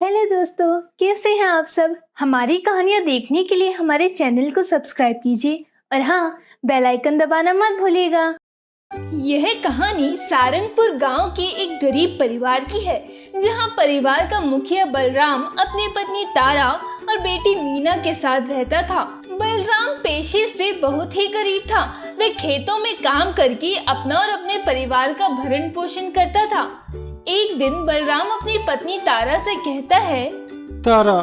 Hello दोस्तों, कैसे हैं आप सब। हमारी कहानियाँ देखने के लिए हमारे चैनल को सब्सक्राइब कीजिए और हाँ, बेल आइकन दबाना मत भूलिएगा। यह कहानी सारंगपुर गांव के एक गरीब परिवार की है, जहां परिवार का मुखिया बलराम अपनी पत्नी तारा और बेटी मीना के साथ रहता था। बलराम पेशे से बहुत ही गरीब था। वह खेतों में काम करके अपना और अपने परिवार का भरण पोषण करता था। एक दिन बलराम अपनी पत्नी तारा से कहता है, तारा,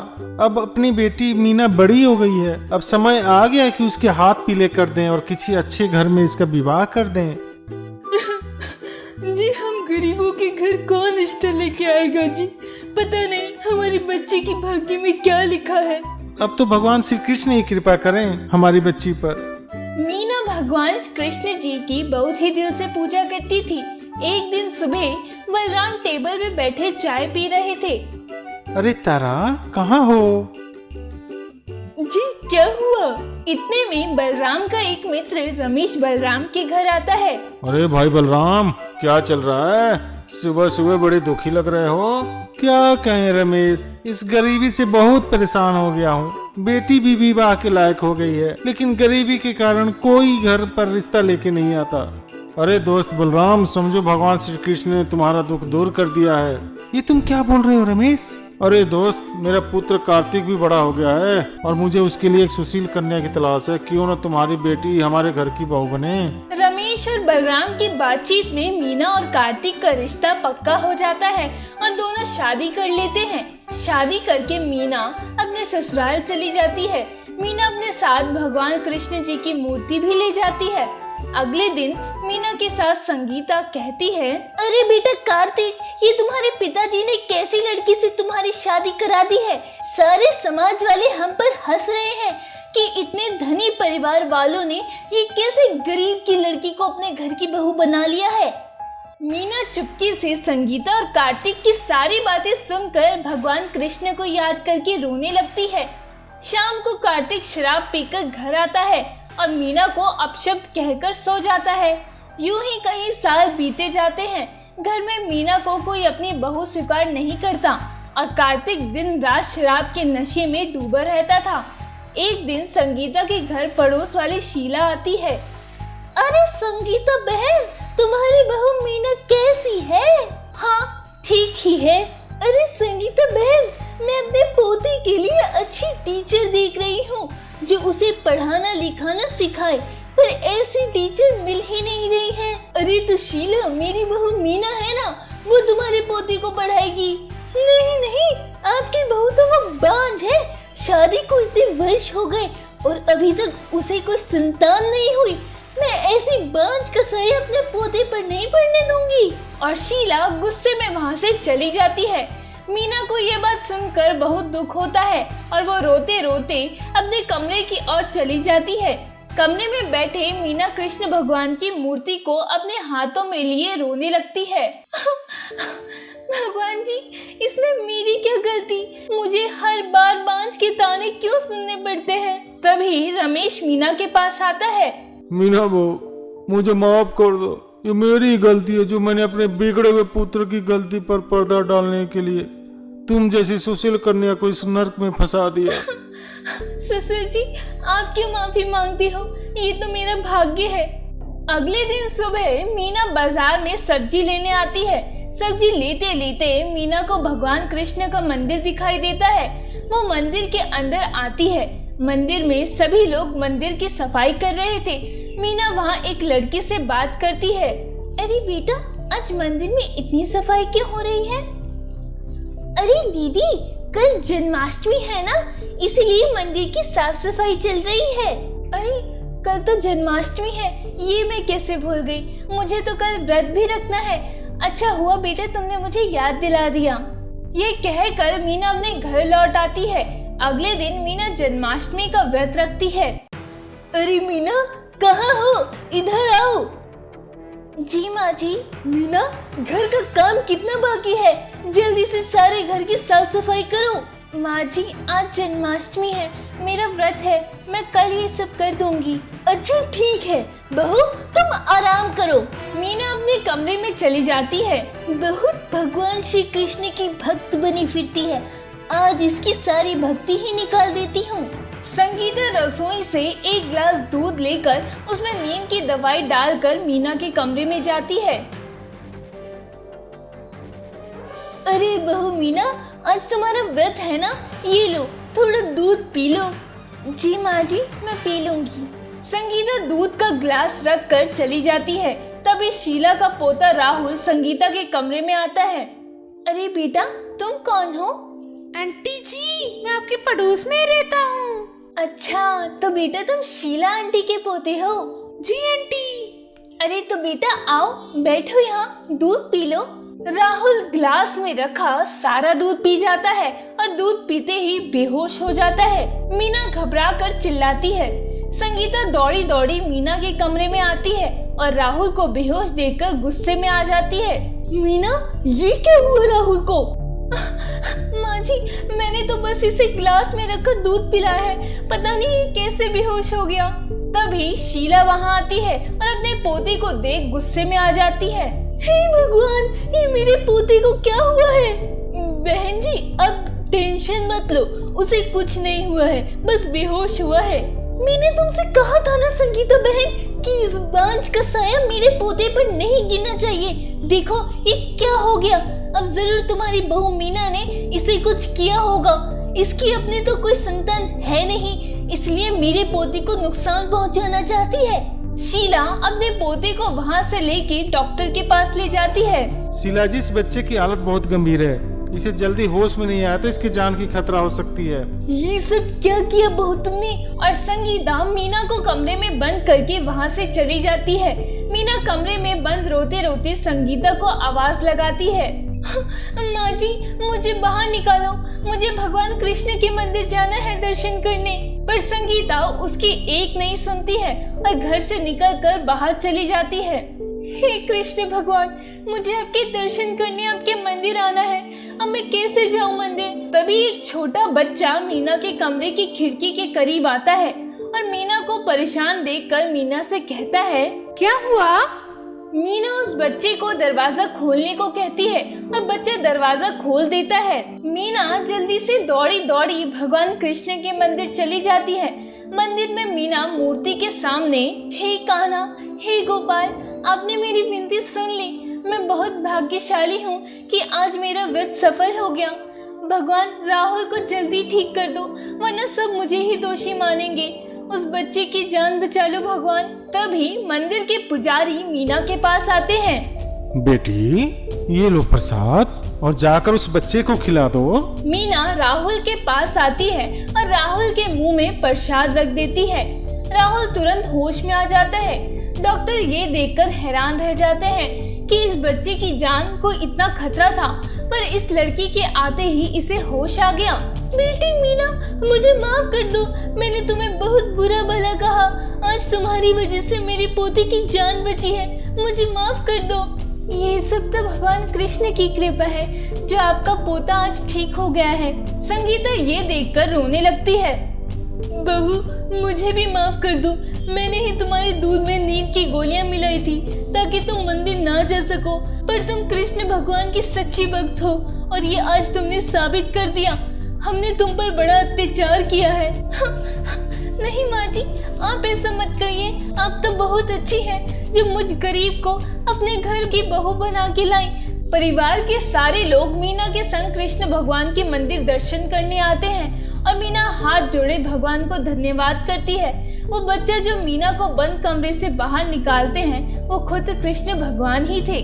अब अपनी बेटी मीना बड़ी हो गई है। अब समय आ गया है कि उसके हाथ पीले कर दें और किसी अच्छे घर में इसका विवाह कर दें। जी, हम गरीबों के घर कौन रिश्ता लेके आएगा जी। पता नहीं हमारी बच्ची की भाग्य में क्या लिखा है। अब तो भगवान श्री कृष्ण ही कृपा करें हमारी बच्ची पर। मीना भगवान कृष्ण जी की बहुत ही दिल से पूजा करती थी। एक दिन सुबह बलराम टेबल पे बैठे चाय पी रहे थे। अरे तारा, कहाँ हो? जी, क्या हुआ? इतने में बलराम का एक मित्र रमेश बलराम के घर आता है। अरे भाई बलराम, क्या चल रहा है? सुबह सुबह बड़े दुखी लग रहे हो। क्या कहें रमेश, इस गरीबी से बहुत परेशान हो गया हूँ। बेटी भी विवाह के लायक हो गई है, लेकिन गरीबी के कारण कोई घर पर रिश्ता लेके नहीं आता। अरे दोस्त बलराम, समझो भगवान श्री कृष्ण ने तुम्हारा दुख दूर कर दिया है। ये तुम क्या बोल रहे हो रमेश? अरे दोस्त, मेरा पुत्र कार्तिक भी बड़ा हो गया है और मुझे उसके लिए एक सुशील कन्या की तलाश है। क्यों न तुम्हारी बेटी हमारे घर की बहू बने। रमेश और बलराम की बातचीत में मीना और कार्तिक का रिश्ता पक्का हो जाता है और दोनों शादी कर लेते हैं। शादी करके मीना अपने ससुराल चली जाती है। मीना अपने साथ भगवान कृष्ण जी की मूर्ति भी ले जाती है। अगले दिन मीना के साथ संगीता कहती है, अरे बेटा कार्तिक, ये तुम्हारे पिताजी ने कैसी लड़की से तुम्हारी शादी करा दी है। सारे समाज वाले हम पर हंस रहे हैं कि इतने धनी परिवार वालों ने ये कैसे गरीब की लड़की को अपने घर की बहू बना लिया है। मीना चुपके से संगीता और कार्तिक की सारी बातें सुनकर भगवान कृष्ण को याद करके रोने लगती है। शाम को कार्तिक शराब पीकर घर आता है और मीना को अपशब्द कहकर सो जाता है। यूं ही कई साल बीते जाते हैं। घर में मीना को कोई अपनी बहू स्वीकार नहीं करता और कार्तिक दिन रात शराब के नशे में डूबा रहता था। एक दिन संगीता के घर पड़ोस वाली शीला आती है। अरे संगीता बहन, तुम्हारी बहू मीना कैसी है? हाँ, ठीक ही है। अरे संगीता बहन, मैं अपने पोते के लिए अच्छी टीचर देख रही हूँ जो उसे पढ़ाना लिखाना सिखाए, पर ऐसी टीचर मिल ही नहीं रही है। अरे तो शीला, मेरी बहू मीना है ना, वो तुम्हारे पोते को पढ़ाएगी। नहीं नहीं, आपकी बहू तो वो बांझ है। शादी को इतने वर्ष हो गए और अभी तक उसे कोई संतान नहीं हुई। मैं ऐसी बांझ का साया अपने पोते पर नहीं पड़ने दूंगी। और शीला गुस्से में वहाँ से चली जाती है। मीना को ये बात सुनकर बहुत दुख होता है और वो रोते रोते अपने कमरे की ओर चली जाती है। कमरे में बैठे मीना कृष्ण भगवान की मूर्ति को अपने हाथों में लिए रोने लगती है। भगवान जी, इसमें मेरी क्या गलती? मुझे हर बार बांझ के ताने क्यों सुनने पड़ते हैं? तभी रमेश मीना के पास आता है। मीना बहू, मुझे माफ कर दो। ये मेरी गलती है जो मैंने अपने बिगड़े हुए पुत्र की गलती पर पर्दा डालने के लिए तुम जैसी सुशील कन्या को इस नर्क में फंसा दिया। ससुर जी, आप क्यों माफी मांगती हो? ये तो मेरा भाग्य है। अगले दिन सुबह मीना बाजार में सब्जी लेने आती है। सब्जी लेते लेते मीना को भगवान कृष्ण का मंदिर दिखाई देता है। वो मंदिर के अंदर आती है। मंदिर में सभी लोग मंदिर की सफाई कर रहे थे। मीना वहाँ एक लड़के से बात करती है। अरे बेटा, आज मंदिर में इतनी सफाई क्यों हो रही है? अरे दीदी, कल जन्माष्टमी है ना, इसलिए मंदिर की साफ सफाई चल रही है। अरे कल तो जन्माष्टमी है, ये मैं कैसे भूल गई। मुझे तो कल व्रत भी रखना है। अच्छा हुआ बेटा तुमने मुझे याद दिला दिया। ये कहकर मीना अपने घर लौट आती है। अगले दिन मीना जन्माष्टमी का व्रत रखती है। अरे मीना, कहाँ हो? इधर आओ। जी माँ जी। मीना, घर का काम कितना बाकी है? जल्दी से सारे घर की साफ सफाई करो। माँ जी, आज जन्माष्टमी है, मेरा व्रत है, मैं कल ये सब कर दूंगी। अच्छा ठीक है बहू, तुम आराम करो। मीना अपने कमरे में चली जाती है। बहुत भगवान श्री कृष्ण की भक्त बनी फिरती है। आज इसकी सारी भक्ति ही निकाल देती हूँ। संगीता रसोई से एक गिलास दूध लेकर उसमें नींद की दवाई डालकर मीना के कमरे में जाती है। अरे बहू मीना, आज तुम्हारा व्रत है ना, ये लो थोड़ा दूध पी लो। जी माँ जी, मैं पी लूंगी। संगीता दूध का गिलास रख कर चली जाती है। तभी शीला का पोता राहुल संगीता के कमरे में आता है। अरे बेटा, तुम कौन हो? आंटी जी, मैं आपके पड़ोस में रहता हूँ। अच्छा, तो बेटा तुम शीला आंटी के पोते हो? जी आंटी। अरे तो बेटा आओ, बैठो यहाँ, दूध पी लो। राहुल ग्लास में रखा सारा दूध पी जाता है और दूध पीते ही बेहोश हो जाता है। मीना घबरा कर चिल्लाती है। संगीता दौड़ी दौड़ी मीना के कमरे में आती है और राहुल को बेहोश देखकर गुस्से में आ जाती है। मीना, ये क्या हुआ राहुल को? माँ जी, मैंने तो बस इसे ग्लास में रखकर दूध पिलाया है, पता नहीं ये कैसे बेहोश हो गया। तभी शीला वहाँ आती है और अपने पोते को देख गुस्से में आ जाती है। हे भगवान, ये मेरे पोते को क्या हुआ है? बहन जी, अब टेंशन मत लो, उसे कुछ नहीं हुआ है, बस बेहोश हुआ है। मैंने तुमसे कहा था ना संगीता बहन कि इस बांझ का साया मेरे पोते पर नहीं गिरना चाहिए। देखो ये क्या हो गया। अब जरूर तुम्हारी बहू मीना ने इसे कुछ किया होगा। इसकी अपनी तो कोई संतान है नहीं, इसलिए मेरे पोते को नुकसान पहुंचाना चाहती है। शीला अपने पोते को वहाँ से लेके डॉक्टर के पास ले जाती है। शीला जी, इस बच्चे की हालत बहुत गंभीर है, इसे जल्दी होश में नहीं आया तो इसकी जान की खतरा हो सकती है। ये सब क्या किया बहू तुमने? और संगीता मीना को कमरे में बंद करके वहाँ से चली जाती है। मीना कमरे में बंद रोते रोते संगीता को आवाज लगाती है। माँ जी, मुझे बाहर निकालो, मुझे भगवान कृष्ण के मंदिर जाना है दर्शन करने। पर संगीता उसकी एक नहीं सुनती है और घर से निकलकर बाहर चली जाती है। हे कृष्ण भगवान, मुझे आपके दर्शन करने आपके मंदिर आना है, अब मैं कैसे जाऊं मंदिर? तभी एक छोटा बच्चा मीना के कमरे की खिड़की के करीब आता है और मीना को परेशान देखकर मीना से कहता है, क्या हुआ? मीना उस बच्चे को दरवाजा खोलने को कहती है और बच्चा दरवाजा खोल देता है। मीना जल्दी से दौड़ी दौड़ी भगवान कृष्ण के मंदिर चली जाती है। मंदिर में मीना मूर्ति के सामने, हे कान्हा, हे गोपाल, आपने मेरी विनती सुन ली। मैं बहुत भाग्यशाली हूँ कि आज मेरा व्रत सफल हो गया। भगवान, राहुल को जल्दी ठीक कर दो, वरना सब मुझे ही दोषी मानेंगे। उस बच्चे की जान बचा लो भगवान। तभी मंदिर के पुजारी मीना के पास आते हैं। बेटी, ये लो प्रसाद और जाकर उस बच्चे को खिला दो। मीना राहुल के पास आती है और राहुल के मुंह में प्रसाद रख देती है। राहुल तुरंत होश में आ जाता है। डॉक्टर ये देखकर हैरान रह जाते हैं कि इस बच्चे की जान को इतना खतरा था, पर इस लड़की के आते ही इसे होश आ गया। बेटी मीना, मुझे माफ कर दो, मैंने तुम्हें बहुत बुरा भला कहा। आज तुम्हारी वजह से मेरे पोते की जान बची है, मुझे माफ कर दो। ये सब तो भगवान कृष्ण की कृपा है जो आपका पोता आज ठीक हो गया है। संगीता ये देखकर रोने लगती है। बहू, मुझे भी माफ कर दो, मैंने ही तुम्हारे दूध में नींद की गोलियां मिलाई थी ताकि तुम मंदिर ना जा सको, पर तुम कृष्ण भगवान की सच्ची भक्त हो और ये आज तुमने साबित कर दिया। हमने तुम पर बड़ा अत्याचार किया है। नहीं माँ जी, आप ऐसा मत कहिए, आप तो बहुत अच्छी हैं जो मुझ गरीब को अपने घर की बहू बना के लाई। परिवार के सारे लोग मीना के संग कृष्ण भगवान के मंदिर दर्शन करने आते हैं और मीना हाथ जोड़े भगवान को धन्यवाद करती है। वो बच्चा जो मीना को बंद कमरे से बाहर निकालते हैं वो खुद कृष्ण भगवान ही थे।